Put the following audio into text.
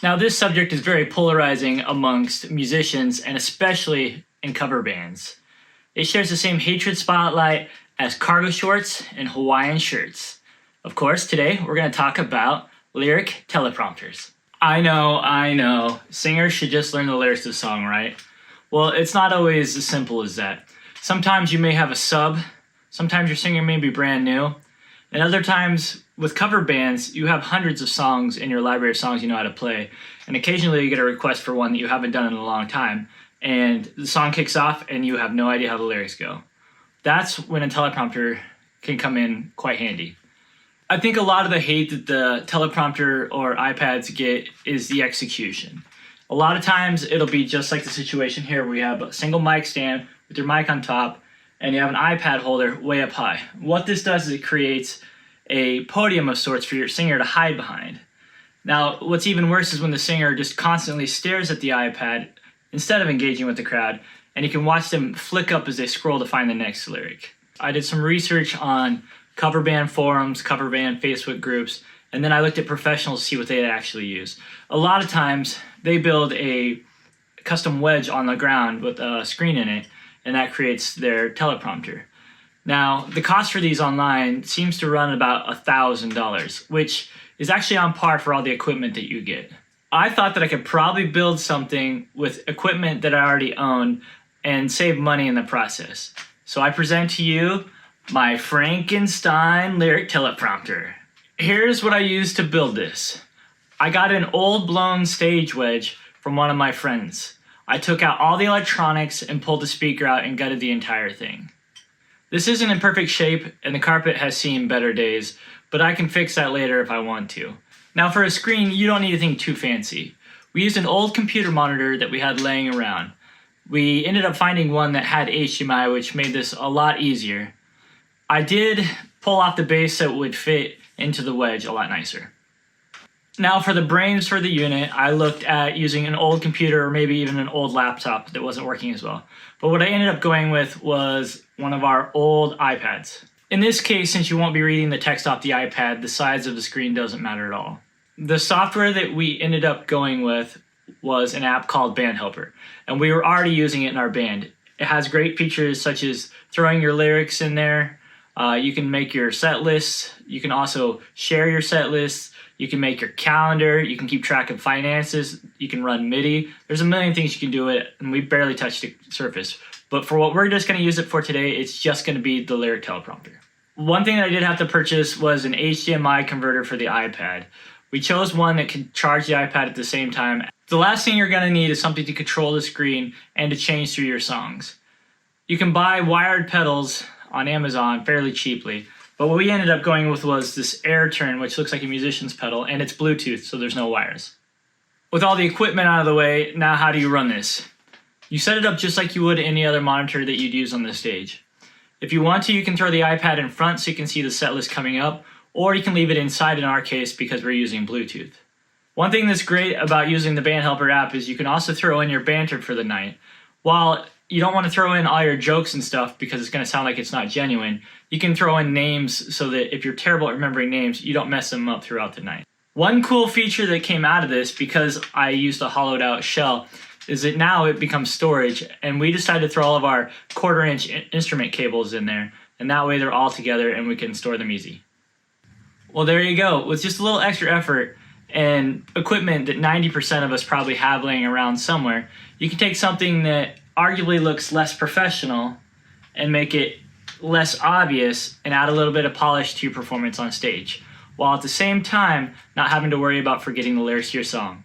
Now, this subject is very polarizing amongst musicians and especially in cover bands. It shares the same hatred spotlight as cargo shorts and Hawaiian shirts. Of course, today we're going to talk about lyric teleprompters. I know, singers should just learn the lyrics to the song, right? Well, it's not always as simple as that. Sometimes you may have a sub, sometimes your singer may be brand new, and other times with cover bands, you have hundreds of songs in your library of songs you know how to play, and occasionally you get a request for one that you haven't done in a long time, and the song kicks off and you have no idea how the lyrics go. That's when a teleprompter can come in quite handy. I think a lot of the hate that the teleprompter or iPads get is the execution. A lot of times it'll be just like the situation here where you have a single mic stand with your mic on top and you have an iPad holder way up high. What this does is it creates a podium of sorts for your singer to hide behind. Now, what's even worse is when the singer just constantly stares at the iPad instead of engaging with the crowd, and you can watch them flick up as they scroll to find the next lyric. I did some research on cover band forums, cover band Facebook groups, and then I looked at professionals to see what they actually use. A lot of times they build a custom wedge on the ground with a screen in it, and that creates their teleprompter. Now, the cost for these online seems to run about $1,000, which is actually on par for all the equipment that you get. I thought that I could probably build something with equipment that I already own and save money in the process. So I present to you my Frankenstein lyric teleprompter. Here's what I used to build this. I got an old blown stage wedge from one of my friends. I took out all the electronics and pulled the speaker out and gutted the entire thing. This isn't in perfect shape and the carpet has seen better days, but I can fix that later if I want to. Now for a screen, you don't need anything too fancy. We used an old computer monitor that we had laying around. We ended up finding one that had HDMI, which made this a lot easier. I did pull off the base so it would fit into the wedge a lot nicer. Now for the brains for the unit, I looked at using an old computer or maybe even an old laptop that wasn't working as well. But what I ended up going with was one of our old iPads. In this case, since you won't be reading the text off the iPad, the size of the screen doesn't matter at all. The software that we ended up going with was an app called Band Helper, and we were already using it in our band. It has great features such as throwing your lyrics in there. You can make your set lists. You can also share your set lists. You can make your calendar. You can keep track of finances. You can run MIDI. There's a million things you can do with it, and we barely touched the surface. But for what we're just going to use it for today, it's just going to be the lyric teleprompter. One thing that I did have to purchase was an HDMI converter for the iPad. We chose one that could charge the iPad at the same time. The last thing you're going to need is something to control the screen and to change through your songs. You can buy wired pedals on Amazon fairly cheaply, but what we ended up going with was this AirTurn, which looks like a musician's pedal, and it's Bluetooth, so there's no wires. With all the equipment out of the way, now how do you run this? You set it up just like you would any other monitor that you'd use on the stage. If you want to, you can throw the iPad in front so you can see the set list coming up, or you can leave it inside in our case because we're using Bluetooth. One thing that's great about using the Band Helper app is you can also throw in your banter for the night. While you don't want to throw in all your jokes and stuff because it's going to sound like it's not genuine, you can throw in names so that if you're terrible at remembering names, you don't mess them up throughout the night. One cool feature that came out of this, because I used a hollowed out shell, is that now it becomes storage, and we decided to throw all of our 1/4-inch instrument cables in there, and that way they're all together and we can store them easy. Well, there you go. With just a little extra effort and equipment that 90% of us probably have laying around somewhere, you can take something that arguably looks less professional and make it less obvious and add a little bit of polish to your performance on stage, while at the same time not having to worry about forgetting the lyrics to your song.